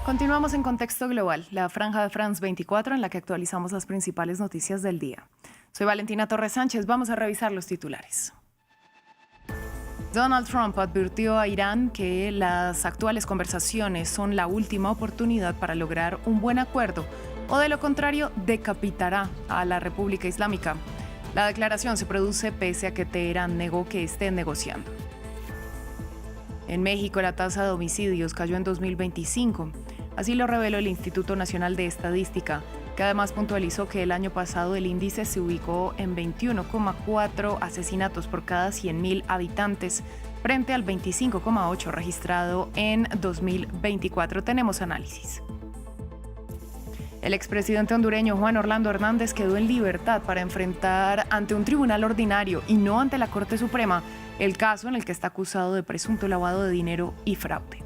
Continuamos en Contexto Global, la franja de France 24 en la que actualizamos las principales noticias del día. Soy Valentina Torres Sánchez, vamos a revisar los titulares. Donald Trump advirtió a Irán que las actuales conversaciones son la última oportunidad para lograr un buen acuerdo, o de lo contrario, decapitará a la República Islámica. La declaración se produce pese a que Teherán negó que esté negociando. En México, la tasa de homicidios cayó en 2025. Así lo reveló el Instituto Nacional de Estadística, que además puntualizó que el año pasado el índice se ubicó en 21,4 asesinatos por cada 100.000 habitantes, frente al 25,8 registrado en 2024. Tenemos análisis. El expresidente hondureño Juan Orlando Hernández quedó en libertad para enfrentar ante un tribunal ordinario y no ante la Corte Suprema el caso en el que está acusado de presunto lavado de dinero y fraude.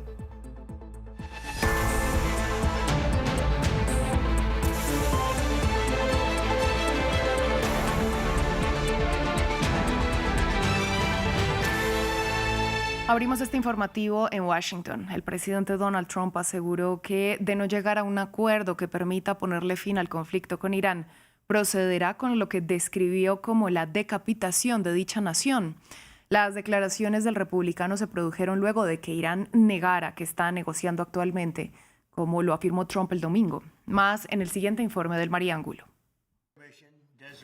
Abrimos este informativo en Washington. El presidente Donald Trump aseguró que, de no llegar a un acuerdo que permita ponerle fin al conflicto con Irán, procederá con lo que describió como la decapitación de dicha nación. Las declaraciones del republicano se produjeron luego de que Irán negara que está negociando actualmente, como lo afirmó Trump el domingo. Más en el siguiente informe del Mariángulo.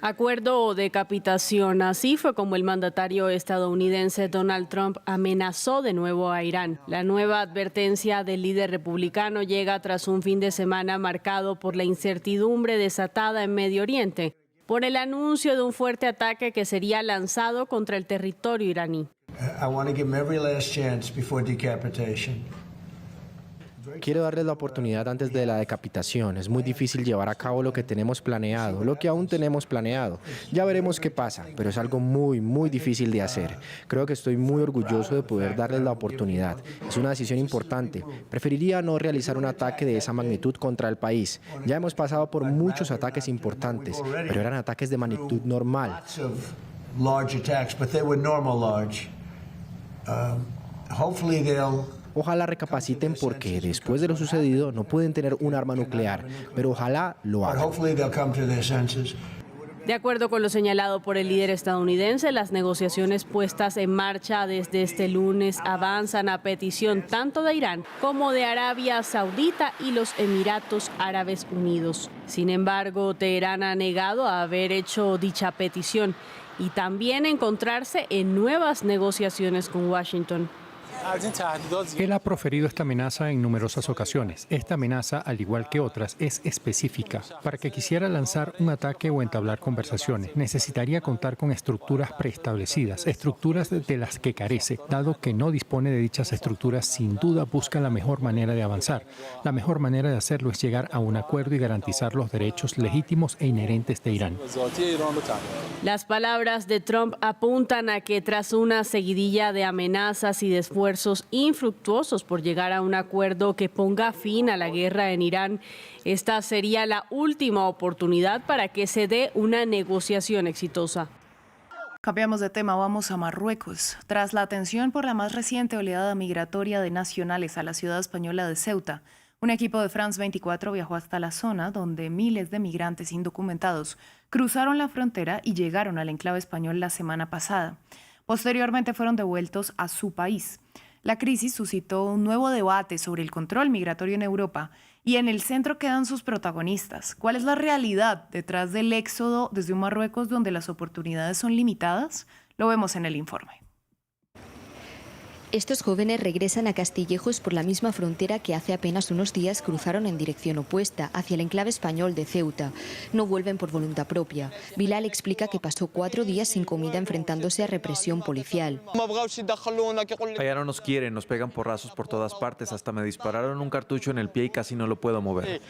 Acuerdo o decapitación. Así fue como el mandatario estadounidense Donald Trump amenazó de nuevo a Irán. La nueva advertencia del líder republicano llega tras un fin de semana marcado por la incertidumbre desatada en Medio Oriente, por el anuncio de un fuerte ataque que sería lanzado contra el territorio iraní. Quiero darles la oportunidad antes de la decapitación. Es muy difícil llevar a cabo lo que tenemos planeado, lo que aún tenemos planeado. Ya veremos qué pasa, pero es algo muy difícil de hacer. Creo que estoy muy orgulloso de poder darles la oportunidad. Es una decisión importante. Preferiría no realizar un ataque de esa magnitud contra el país. Ya hemos pasado por muchos ataques importantes, pero eran ataques de magnitud normal. Ojalá recapaciten porque después de lo sucedido no pueden tener un arma nuclear, pero ojalá lo hagan. De acuerdo con lo señalado por el líder estadounidense, las negociaciones puestas en marcha desde este lunes avanzan a petición tanto de Irán como de Arabia Saudita y los Emiratos Árabes Unidos. Sin embargo, Teherán ha negado a haber hecho dicha petición y también encontrarse en nuevas negociaciones con Washington. Él ha proferido esta amenaza en numerosas ocasiones. Esta amenaza, al igual que otras, es específica. Para que quisiera lanzar un ataque o entablar conversaciones, necesitaría contar con estructuras preestablecidas, estructuras de las que carece. Dado que no dispone de dichas estructuras, sin duda busca la mejor manera de avanzar. La mejor manera de hacerlo es llegar a un acuerdo y garantizar los derechos legítimos e inherentes de Irán. Las palabras de Trump apuntan a que tras una seguidilla de amenazas y de esfuerzos infructuosos por llegar a un acuerdo que ponga fin a la guerra en Irán, esta sería la última oportunidad para que se dé una negociación exitosa. Cambiamos de tema, vamos a Marruecos. Tras la atención por la más reciente oleada migratoria de nacionales a la ciudad española de Ceuta, un equipo de France 24 viajó hasta la zona donde miles de migrantes indocumentados cruzaron la frontera y llegaron al enclave español la semana pasada. Posteriormente fueron devueltos a su país. La crisis suscitó un nuevo debate sobre el control migratorio en Europa y en el centro quedan sus protagonistas. ¿Cuál es la realidad detrás del éxodo desde un Marruecos donde las oportunidades son limitadas? Lo vemos en el informe. Estos jóvenes regresan a Castillejos por la misma frontera que hace apenas unos días cruzaron en dirección opuesta, hacia el enclave español de Ceuta. No vuelven por voluntad propia. Bilal explica que pasó 4 días sin comida enfrentándose a represión policial. Allá no nos quieren, nos pegan porrazos por todas partes, hasta me dispararon un cartucho en el pie y casi no lo puedo mover.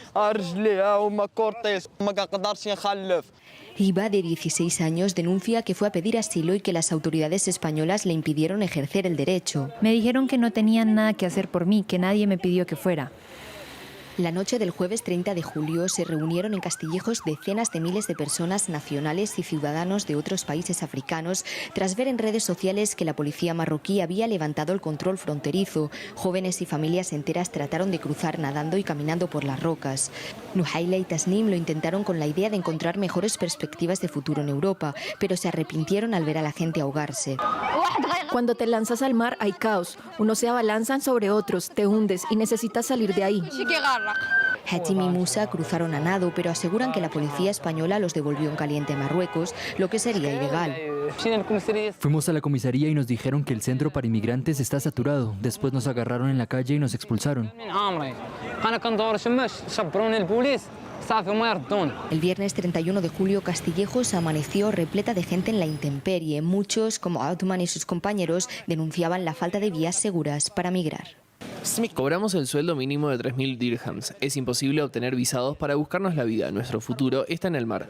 Iba, de 16 años, denuncia que fue a pedir asilo y que las autoridades españolas le impidieron ejercer el derecho. Me dijeron que no tenían nada que hacer por mí, que nadie me pidió que fuera. La noche del jueves 30 de julio se reunieron en Castillejos decenas de miles de personas nacionales y ciudadanos de otros países africanos tras ver en redes sociales que la policía marroquí había levantado el control fronterizo. Jóvenes y familias enteras trataron de cruzar nadando y caminando por las rocas. Nuhaila y Tasnim lo intentaron con la idea de encontrar mejores perspectivas de futuro en Europa, pero se arrepintieron al ver a la gente ahogarse. Cuando te lanzas al mar hay caos. Unos se abalanzan sobre otros, te hundes y necesitas salir de ahí. Hatim y Musa cruzaron a nado, pero aseguran que la policía española los devolvió en caliente a Marruecos, lo que sería ilegal. Fuimos a la comisaría y nos dijeron que el centro para inmigrantes está saturado. Después nos agarraron en la calle y nos expulsaron. El viernes 31 de julio, Castillejos amaneció repleta de gente en la intemperie. Muchos, como Altman y sus compañeros, denunciaban la falta de vías seguras para migrar. Cobramos el sueldo mínimo de 3.000 dirhams. Es imposible obtener visados para buscarnos la vida. Nuestro futuro está en el mar.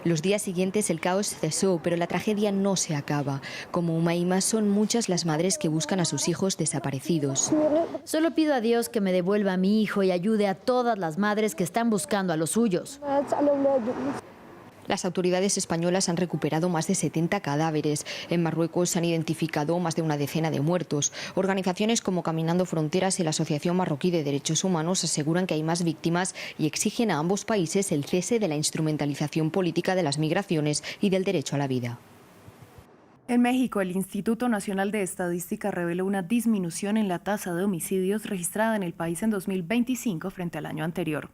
Los días siguientes el caos cesó, pero la tragedia no se acaba. Como Umaima, son muchas las madres que buscan a sus hijos desaparecidos. Solo pido a Dios que me devuelva a mi hijo y ayude a todas las madres que están buscando a los suyos. Las autoridades españolas han recuperado más de 70 cadáveres. En Marruecos se han identificado más de una decena de muertos. Organizaciones como Caminando Fronteras y la Asociación Marroquí de Derechos Humanos aseguran que hay más víctimas y exigen a ambos países el cese de la instrumentalización política de las migraciones y del derecho a la vida. En México, el Instituto Nacional de Estadística reveló una disminución en la tasa de homicidios registrada en el país en 2025 frente al año anterior.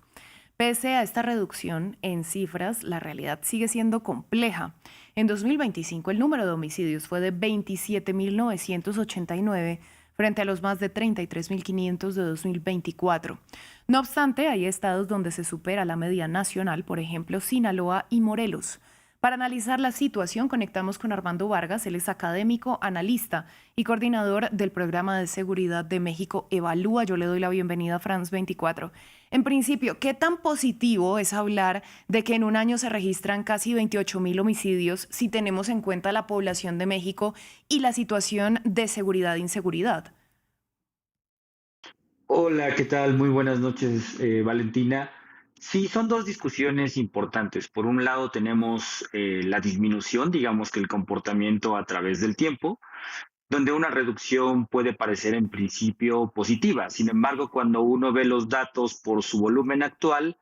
Pese a esta reducción en cifras, la realidad sigue siendo compleja. En 2025, el número de homicidios fue de 27.989 frente a los más de 33.500 de 2024. No obstante, hay estados donde se supera la media nacional, por ejemplo, Sinaloa y Morelos. Para analizar la situación, conectamos con Armando Vargas. Él es académico, analista y coordinador del Programa de Seguridad de México Evalúa. Yo le doy la bienvenida a France 24. En principio, ¿qué tan positivo es hablar de que en un año se registran casi 28.000 homicidios si tenemos en cuenta la población de México y la situación de seguridad e inseguridad? Hola, ¿qué tal? Muy buenas noches, Valentina. Sí, son dos discusiones importantes. Por un lado tenemos la disminución, digamos que el comportamiento a través del tiempo, donde una reducción puede parecer en principio positiva. Sin embargo, cuando uno ve los datos por su volumen actual,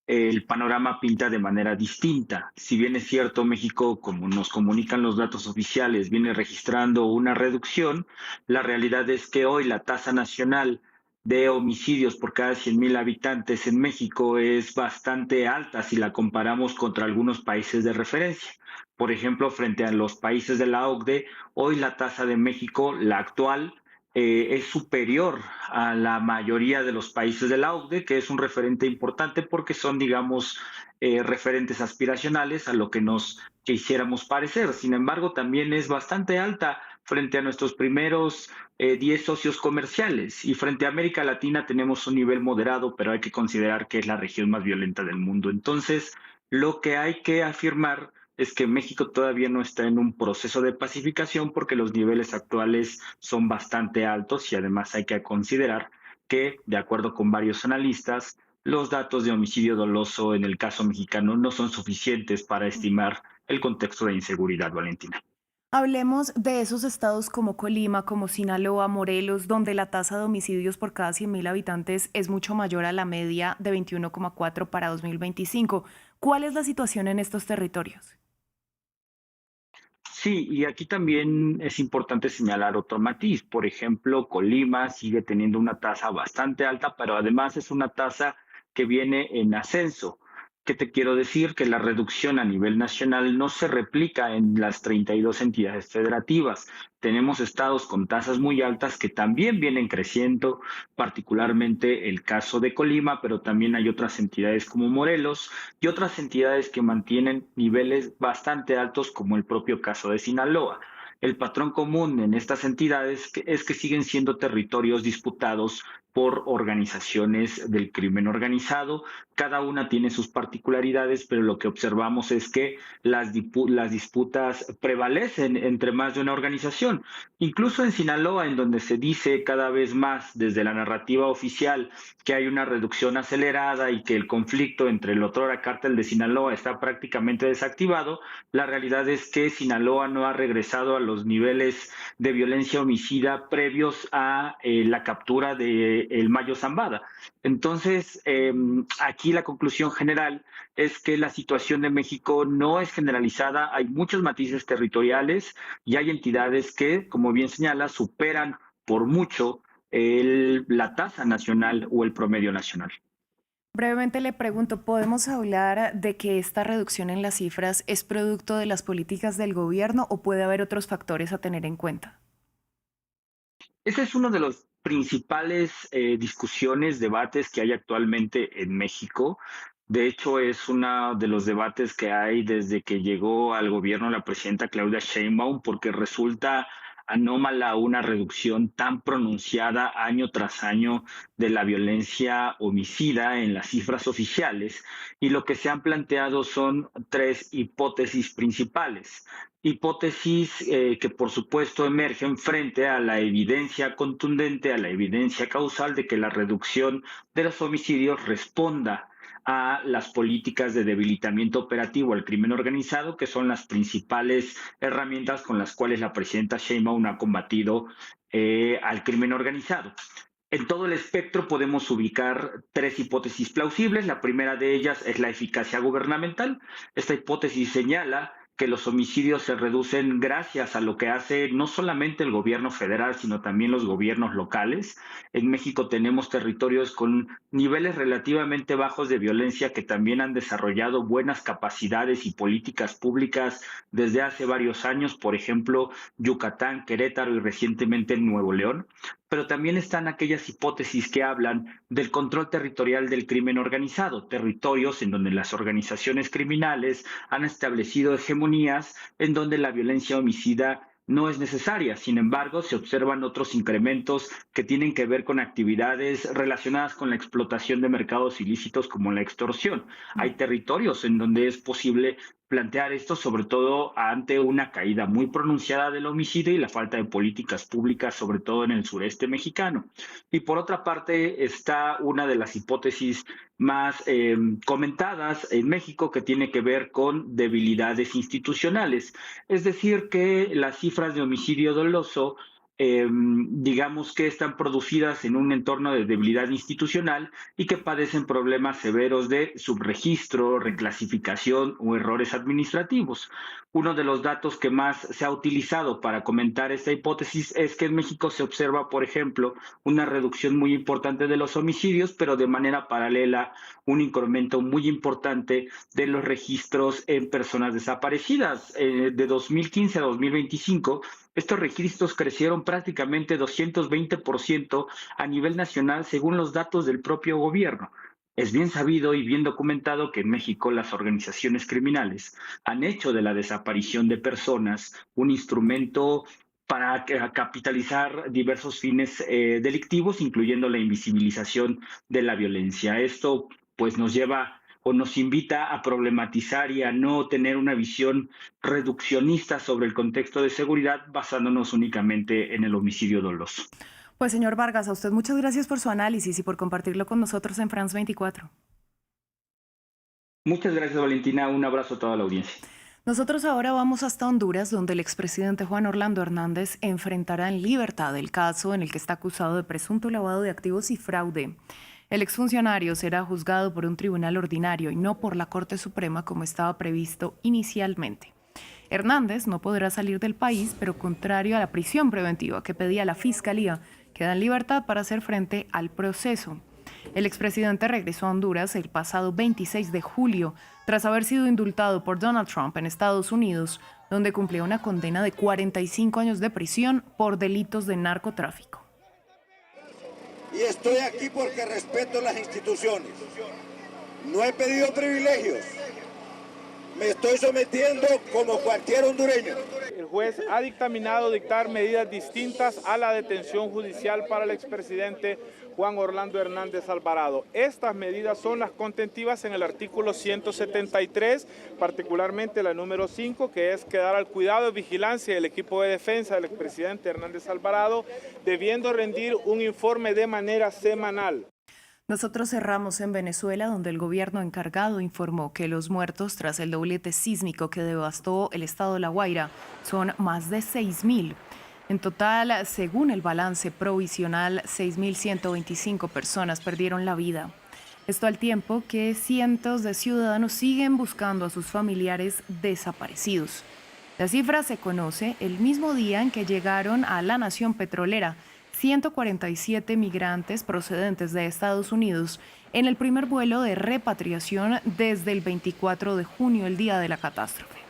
el panorama pinta de manera distinta. Si bien es cierto, México, como nos comunican los datos oficiales, viene registrando una reducción, la realidad es que hoy la tasa nacional de homicidios por cada 100.000 habitantes en México es bastante alta si la comparamos contra algunos países de referencia. Por ejemplo, frente a los países de la OCDE, hoy la tasa de México, la actual, es superior a la mayoría de los países de la OCDE, que es un referente importante porque son, digamos, referentes aspiracionales a lo que nos quisiéramos parecer. Sin embargo, también es bastante alta frente a nuestros primeros 10 socios comerciales. Y frente a América Latina tenemos un nivel moderado, pero hay que considerar que es la región más violenta del mundo. Entonces, lo que hay que afirmar es que México todavía no está en un proceso de pacificación porque los niveles actuales son bastante altos y además hay que considerar que, de acuerdo con varios analistas, los datos de homicidio doloso en el caso mexicano no son suficientes para estimar el contexto de inseguridad, Valentina. Hablemos de esos estados como Colima, como Sinaloa, Morelos, donde la tasa de homicidios por cada 100.000 habitantes es mucho mayor a la media de 21,4 para 2025. ¿Cuál es la situación en estos territorios? Sí, y aquí también es importante señalar otro matiz. Por ejemplo, Colima sigue teniendo una tasa bastante alta, pero además es una tasa que viene en ascenso. ¿Qué te quiero decir? Que la reducción a nivel nacional no se replica en las 32 entidades federativas. Tenemos estados con tasas muy altas que también vienen creciendo, particularmente el caso de Colima, pero también hay otras entidades como Morelos y otras entidades que mantienen niveles bastante altos, como el propio caso de Sinaloa. El patrón común en estas entidades es que siguen siendo territorios disputados por organizaciones del crimen organizado. Cada una tiene sus particularidades, pero lo que observamos es que las disputas prevalecen entre más de una organización. Incluso en Sinaloa, en donde se dice cada vez más desde la narrativa oficial que hay una reducción acelerada y que el conflicto entre el otrora cártel de Sinaloa está prácticamente desactivado, la realidad es que Sinaloa no ha regresado a los niveles de violencia homicida previos a la captura de el Mayo Zambada. Entonces, aquí la conclusión general es que la situación de México no es generalizada, hay muchos matices territoriales y hay entidades que, como bien señala, superan por mucho la tasa nacional o el promedio nacional. Brevemente le pregunto, ¿podemos hablar de que esta reducción en las cifras es producto de las políticas del gobierno o puede haber otros factores a tener en cuenta? Ese es uno de los principales discusiones, debates que hay actualmente en México. De hecho, es uno de los debates que hay desde que llegó al gobierno la presidenta Claudia Sheinbaum, porque resulta anómala una reducción tan pronunciada año tras año de la violencia homicida en las cifras oficiales, y lo que se han planteado son tres hipótesis principales. Hipótesis que por supuesto emergen frente a la evidencia contundente, a la evidencia causal de que la reducción de los homicidios responda a las políticas de debilitamiento operativo al crimen organizado, que son las principales herramientas con las cuales la presidenta Sheinbaum ha combatido al crimen organizado. En todo el espectro podemos ubicar tres hipótesis plausibles. La primera de ellas es la eficacia gubernamental. Esta hipótesis señala que los homicidios se reducen gracias a lo que hace no solamente el gobierno federal, sino también los gobiernos locales. En México tenemos territorios con niveles relativamente bajos de violencia que también han desarrollado buenas capacidades y políticas públicas desde hace varios años, por ejemplo, Yucatán, Querétaro y recientemente en Nuevo León. Pero también están aquellas hipótesis que hablan del control territorial del crimen organizado, territorios en donde las organizaciones criminales han establecido hegemonías en donde la violencia homicida no es necesaria. Sin embargo, se observan otros incrementos que tienen que ver con actividades relacionadas con la explotación de mercados ilícitos como la extorsión. Hay territorios en donde es posible plantear esto, sobre todo ante una caída muy pronunciada del homicidio y la falta de políticas públicas, sobre todo en el sureste mexicano. Y por otra parte está una de las hipótesis más comentadas en México, que tiene que ver con debilidades institucionales. Es decir, que las cifras de homicidio doloso digamos que están producidas en un entorno de debilidad institucional y que padecen problemas severos de subregistro, reclasificación o errores administrativos. Uno de los datos que más se ha utilizado para comentar esta hipótesis es que en México se observa, por ejemplo, una reducción muy importante de los homicidios, pero de manera paralela un incremento muy importante de los registros en personas desaparecidas. De 2015 a 2025, estos registros crecieron prácticamente 220% a nivel nacional según los datos del propio gobierno. Es bien sabido y bien documentado que en México las organizaciones criminales han hecho de la desaparición de personas un instrumento para capitalizar diversos fines delictivos, incluyendo la invisibilización de la violencia. Esto pues nos lleva o nos invita a problematizar y a no tener una visión reduccionista sobre el contexto de seguridad basándonos únicamente en el homicidio doloso. Pues señor Vargas, a usted muchas gracias por su análisis y por compartirlo con nosotros en France 24. Muchas gracias, Valentina. Un abrazo a toda la audiencia. Nosotros ahora vamos hasta Honduras, donde el expresidente Juan Orlando Hernández enfrentará en libertad el caso en el que está acusado de presunto lavado de activos y fraude. El exfuncionario será juzgado por un tribunal ordinario y no por la Corte Suprema como estaba previsto inicialmente. Hernández no podrá salir del país, pero contrario a la prisión preventiva que pedía la Fiscalía, queda en libertad para hacer frente al proceso. El expresidente regresó a Honduras el pasado 26 de julio, tras haber sido indultado por Donald Trump en Estados Unidos, donde cumplía una condena de 45 años de prisión por delitos de narcotráfico. Y estoy aquí porque respeto las instituciones. No he pedido privilegios. Me estoy sometiendo como cualquier hondureño. El juez ha dictaminado dictar medidas distintas a la detención judicial para el expresidente Juan Orlando Hernández Alvarado. Estas medidas son las contentivas en el artículo 173, particularmente la número 5, que es quedar al cuidado y vigilancia del equipo de defensa del expresidente Hernández Alvarado, debiendo rendir un informe de manera semanal. Nosotros cerramos en Venezuela, donde el gobierno encargado informó que los muertos tras el doblete sísmico que devastó el estado de La Guaira son más de 6.000. En total, según el balance provisional, 6.125 personas perdieron la vida. Esto al tiempo que cientos de ciudadanos siguen buscando a sus familiares desaparecidos. La cifra se conoce el mismo día en que llegaron a la nación petrolera 147 migrantes procedentes de Estados Unidos en el primer vuelo de repatriación desde el 24 de junio, el día de la catástrofe.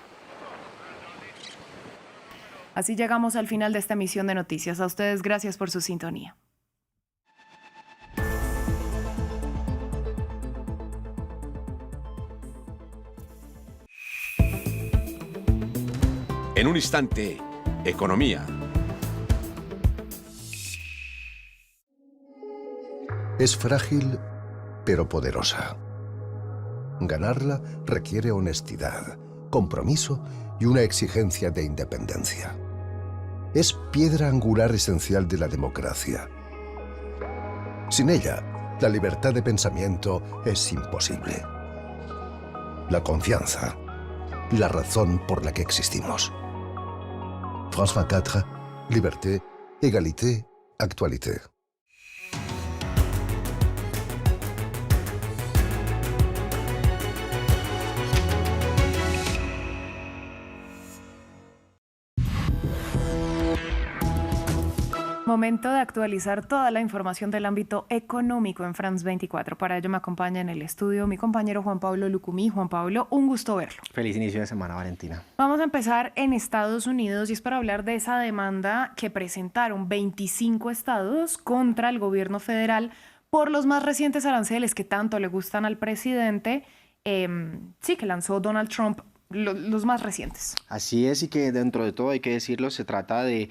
Así llegamos al final de esta emisión de noticias. A ustedes, gracias por su sintonía. En un instante, economía. Es frágil, pero poderosa. Ganarla requiere honestidad, compromiso y una exigencia de independencia. Es piedra angular esencial de la democracia. Sin ella, la libertad de pensamiento es imposible. La confianza, la razón por la que existimos. France 24, liberté, égalité, actualité. Momento de actualizar toda la información del ámbito económico en France 24. Para ello me acompaña en el estudio mi compañero Juan Pablo Lucumí. Juan Pablo, un gusto verlo. Feliz inicio de semana, Valentina. Vamos a empezar en Estados Unidos y es para hablar de esa demanda que presentaron 25 estados contra el gobierno federal por los más recientes aranceles que tanto le gustan al presidente, que lanzó Donald Trump. Los más recientes. Así es, y que dentro de todo hay que decirlo, se trata de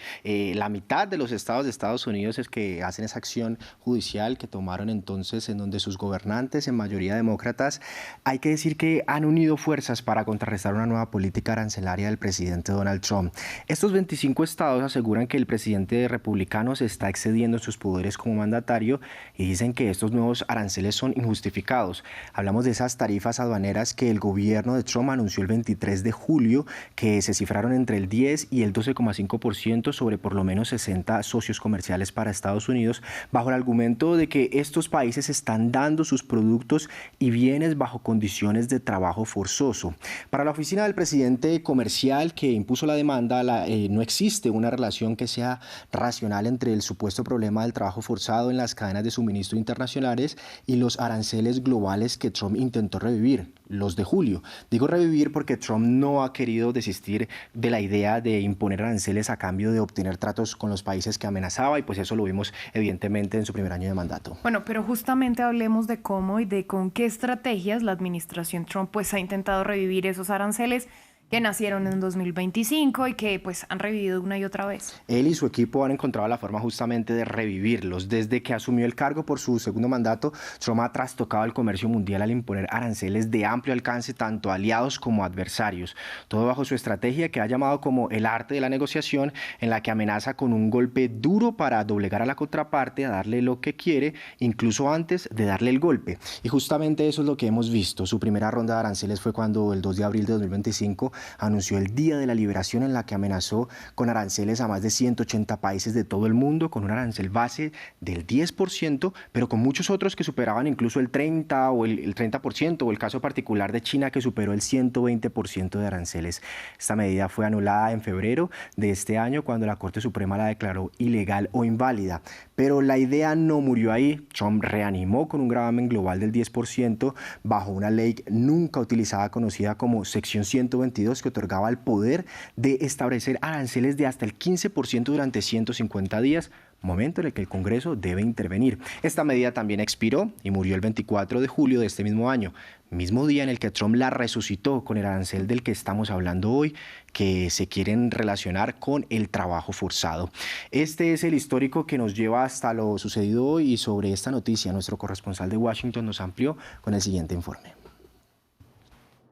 la mitad de los estados de Estados Unidos es que hacen esa acción judicial que tomaron entonces, en donde sus gobernantes, en mayoría demócratas, hay que decir que han unido fuerzas para contrarrestar una nueva política arancelaria del presidente Donald Trump. Estos 25 estados aseguran que el presidente republicano se está excediendo en sus poderes como mandatario y dicen que estos nuevos aranceles son injustificados. Hablamos de esas tarifas aduaneras que el gobierno de Trump anunció el 23 de julio, que se cifraron entre el 10 y el 12,5% sobre por lo menos 60 socios comerciales para Estados Unidos, bajo el argumento de que estos países están dando sus productos y bienes bajo condiciones de trabajo forzoso. Para la oficina del presidente comercial que impuso la demanda, no existe una relación que sea racional entre el supuesto problema del trabajo forzado en las cadenas de suministro internacionales y los aranceles globales que Trump intentó revivir, los de julio. Digo revivir porque Trump no ha querido desistir de la idea de imponer aranceles a cambio de obtener tratos con los países que amenazaba, y pues eso lo vimos evidentemente en su primer año de mandato. Bueno, pero justamente hablemos de cómo y de con qué estrategias la administración Trump pues ha intentado revivir esos aranceles que nacieron en 2025 y que pues han revivido una y otra vez. Él y su equipo han encontrado la forma justamente de revivirlos. Desde que asumió el cargo por su segundo mandato, Trump ha trastocado el comercio mundial al imponer aranceles de amplio alcance tanto a aliados como a adversarios. Todo bajo su estrategia que ha llamado como el arte de la negociación, en la que amenaza con un golpe duro para doblegar a la contraparte, a darle lo que quiere, incluso antes de darle el golpe. Y justamente eso es lo que hemos visto. Su primera ronda de aranceles fue cuando el 2 de abril de 2025 anunció el Día de la Liberación, en la que amenazó con aranceles a más de 180 países de todo el mundo, con un arancel base del 10%, pero con muchos otros que superaban incluso el 30% o el 30%, o el caso particular de China, que superó el 120% de aranceles. Esta medida fue anulada en febrero de este año, cuando la Corte Suprema la declaró ilegal o inválida. Pero la idea no murió ahí. Trump reanimó con un gravamen global del 10% bajo una ley nunca utilizada, conocida como Sección 122, que otorgaba el poder de establecer aranceles de hasta el 15% durante 150 días momento en el que el Congreso debe intervenir. Esta medida también expiró y murió el 24 de julio de este mismo año, mismo día en el que Trump la resucitó con el arancel del que estamos hablando hoy, que se quieren relacionar con el trabajo forzado. Este es el histórico que nos lleva hasta lo sucedido hoy, y sobre esta noticia nuestro corresponsal de Washington nos amplió con el siguiente informe.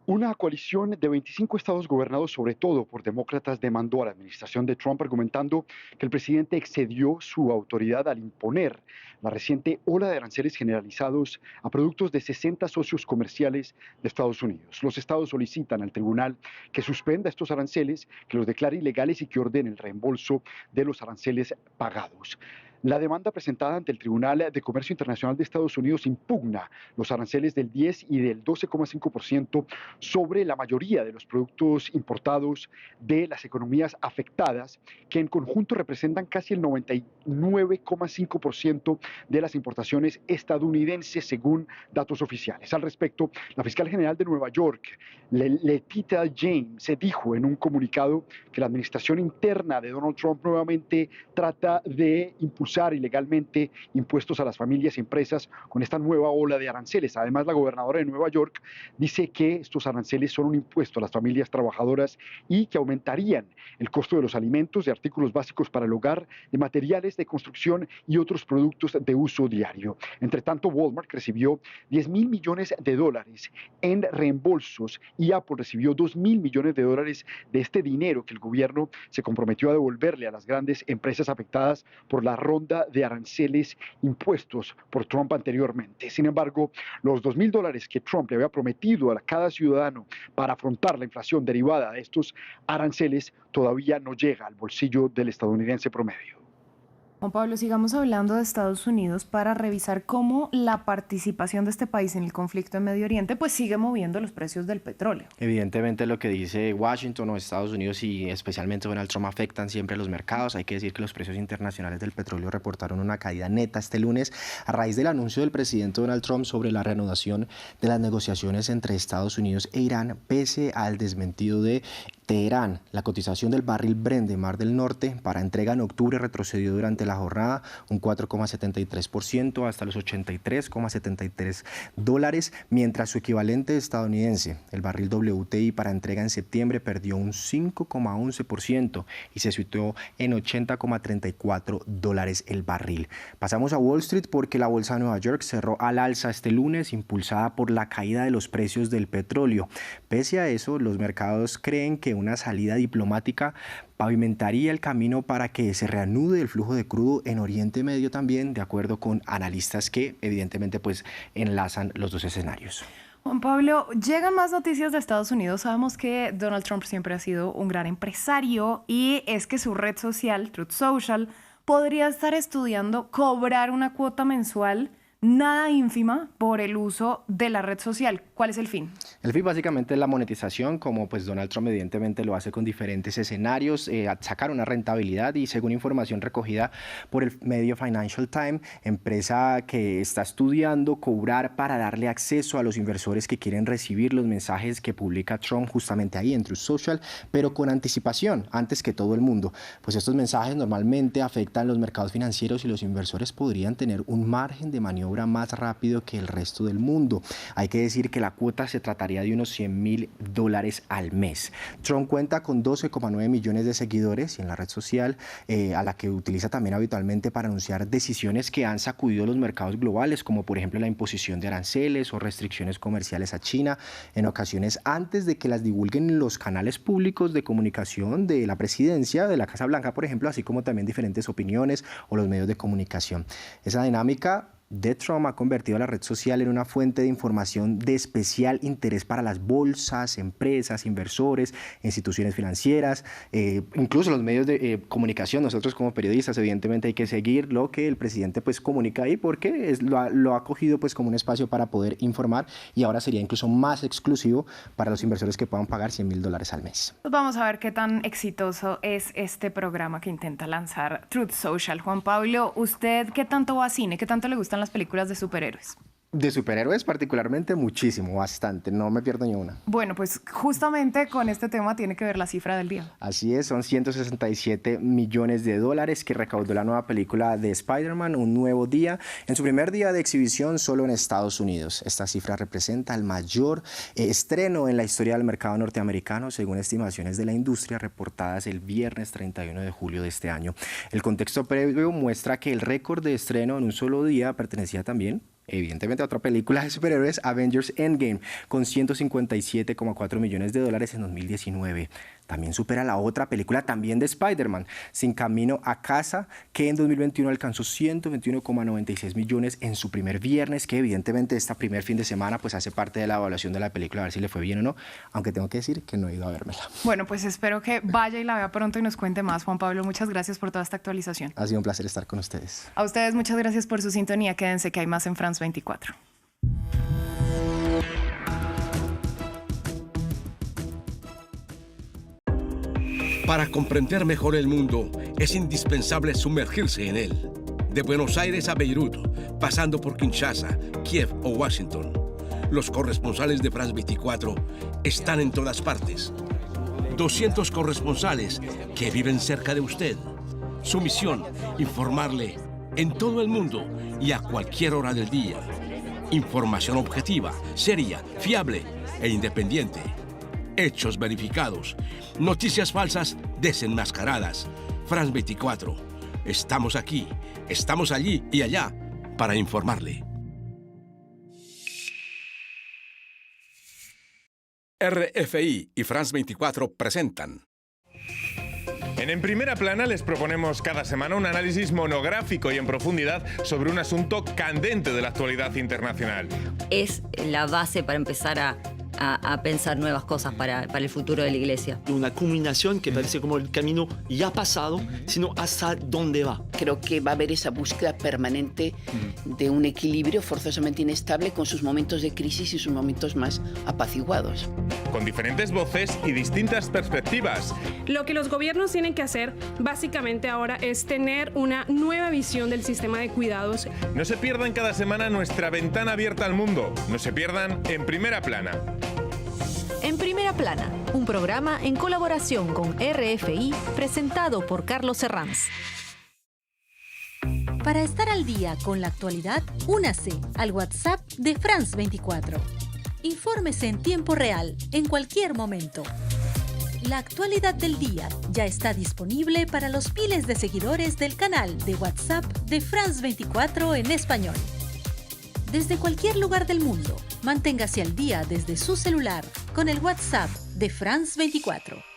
Una coalición de 25 estados gobernados sobre todo por demócratas demandó a la administración de Trump argumentando que el presidente excedió su autoridad al imponer la reciente ola de aranceles generalizados a productos de 60 socios comerciales de Estados Unidos. Los estados solicitan al tribunal que suspenda estos aranceles, que los declare ilegales y que ordene el reembolso de los aranceles pagados. La demanda presentada ante el Tribunal de Comercio Internacional de Estados Unidos impugna los aranceles del 10 y del 12,5% sobre la mayoría de los productos importados de las economías afectadas, que en conjunto representan casi el 99,5% de las importaciones estadounidenses, según datos oficiales. Al respecto, la fiscal general de Nueva York, Letitia James, se dijo en un comunicado que la administración interna de Donald Trump nuevamente trata de impulsar ilegalmente impuestos a las familias y empresas con esta nueva ola de aranceles. Además, la gobernadora de Nueva York dice que estos aranceles son un impuesto a las familias trabajadoras y que aumentarían el costo de los alimentos, de artículos básicos para el hogar, de materiales de construcción y otros productos de uso diario. Entre tanto, Walmart recibió $10,000 millones en reembolsos y Apple recibió $2,000 millones de este dinero que el gobierno se comprometió a devolverle a las grandes empresas afectadas por la ronda de aranceles impuestos por Trump anteriormente. Sin embargo, los $2,000 que Trump le había prometido a cada ciudadano para afrontar la inflación derivada de estos aranceles todavía no llega al bolsillo del estadounidense promedio. Juan Pablo, sigamos hablando de Estados Unidos para revisar cómo la participación de este país en el conflicto en Medio Oriente pues sigue moviendo los precios del petróleo. Evidentemente lo que dice Washington o Estados Unidos y especialmente Donald Trump afectan siempre a los mercados. Hay que decir que los precios internacionales del petróleo reportaron una caída neta este lunes a raíz del anuncio del presidente Donald Trump sobre la reanudación de las negociaciones entre Estados Unidos e Irán, pese al desmentido de Teherán. La cotización del barril Brent de Mar del Norte para entrega en octubre retrocedió durante la jornada un 4,73% hasta los $83,73, mientras su equivalente estadounidense, el barril WTI para entrega en septiembre, perdió un 5,11% y se situó en $80,34 el barril. Pasamos a Wall Street porque la bolsa de Nueva York cerró al alza este lunes, impulsada por la caída de los precios del petróleo. Pese a eso, los mercados creen que una salida diplomática pavimentaría el camino para que se reanude el flujo de crudo en Oriente Medio también, de acuerdo con analistas que evidentemente pues enlazan los dos escenarios. Juan Pablo, llegan más noticias de Estados Unidos. Sabemos que Donald Trump siempre ha sido un gran empresario y es que su red social, Truth Social, podría estar estudiando cobrar una cuota mensual nada ínfima por el uso de la red social. ¿Cuál es el fin? El fin básicamente es la monetización, como pues Donald Trump evidentemente lo hace con diferentes escenarios, sacar una rentabilidad, y según información recogida por el medio Financial Times, empresa que está estudiando cobrar para darle acceso a los inversores que quieren recibir los mensajes que publica Trump justamente ahí en Truth Social, pero con anticipación, antes que todo el mundo. Pues estos mensajes normalmente afectan los mercados financieros y los inversores podrían tener un margen de maniobra más rápido que el resto del mundo. Hay que decir que la cuota se trataría de unos $100,000 al mes. Trump cuenta con 12,9 millones de seguidores y en la red social, a la que utiliza también habitualmente para anunciar decisiones que han sacudido los mercados globales, como por ejemplo la imposición de aranceles o restricciones comerciales a China, en ocasiones antes de que las divulguen los canales públicos de comunicación de la presidencia, de la Casa Blanca, por ejemplo, así como también diferentes opiniones o los medios de comunicación. Esa dinámica de Trump ha convertido a la red social en una fuente de información de especial interés para las bolsas, empresas, inversores, instituciones financieras, incluso los medios de comunicación. Nosotros como periodistas evidentemente hay que seguir lo que el presidente pues comunica ahí, porque lo ha cogido pues como un espacio para poder informar, y ahora sería incluso más exclusivo para los inversores que puedan pagar $100,000 al mes. Pues vamos a ver qué tan exitoso es este programa que intenta lanzar Truth Social. Juan Pablo, ¿usted qué tanto va a cine? ¿Qué tanto le gustan las películas de superhéroes? De superhéroes particularmente muchísimo, bastante, no me pierdo ni una. Bueno, pues justamente con este tema tiene que ver la cifra del día. Así es, son 167 millones de dólares que recaudó la nueva película de Spider-Man, Un Nuevo Día, en su primer día de exhibición solo en Estados Unidos. Esta cifra representa el mayor estreno en la historia del mercado norteamericano, según estimaciones de la industria reportadas el viernes 31 de julio de este año. El contexto previo muestra que el récord de estreno en un solo día pertenecía también, evidentemente, a otra película de superhéroes, Avengers Endgame, con 157,4 millones de dólares en 2019. También supera la otra película también de Spider-Man, Sin Camino a Casa, que en 2021 alcanzó 121,96 millones en su primer viernes, que evidentemente este primer fin de semana pues hace parte de la evaluación de la película, a ver si le fue bien o no, aunque tengo que decir que no he ido a vérmela. Bueno, pues espero que vaya y la vea pronto y nos cuente más. Juan Pablo, muchas gracias por toda esta actualización. Ha sido un placer estar con ustedes. A ustedes muchas gracias por su sintonía. Quédense que hay más en France 24. Para comprender mejor el mundo, es indispensable sumergirse en él. De Buenos Aires a Beirut, pasando por Kinshasa, Kiev o Washington, los corresponsales de France 24 están en todas partes. 200 corresponsales que viven cerca de usted. Su misión, informarle en todo el mundo y a cualquier hora del día. Información objetiva, seria, fiable e independiente. Hechos verificados. Noticias falsas desenmascaradas. France 24. Estamos aquí, estamos allí y allá para informarle. RFI y France 24 presentan. En Primera Plana les proponemos cada semana un análisis monográfico y en profundidad sobre un asunto candente de la actualidad internacional. Es la base para empezar a pensar nuevas cosas para el futuro de la Iglesia. Una culminación que parece como el camino ya pasado, sino hasta dónde va. Creo que va a haber esa búsqueda permanente de un equilibrio forzosamente inestable con sus momentos de crisis y sus momentos más apaciguados. Con diferentes voces y distintas perspectivas. Lo que los gobiernos tienen que hacer básicamente ahora es tener una nueva visión del sistema de cuidados. No se pierdan cada semana nuestra ventana abierta al mundo. No se pierdan En Primera Plana. En Primera Plana, un programa en colaboración con RFI presentado por Carlos Herranz. Para estar al día con la actualidad, únase al WhatsApp de France 24. Infórmese en tiempo real, en cualquier momento. La actualidad del día ya está disponible para los miles de seguidores del canal de WhatsApp de France 24 en español. Desde cualquier lugar del mundo, manténgase al día desde su celular con el WhatsApp de France 24.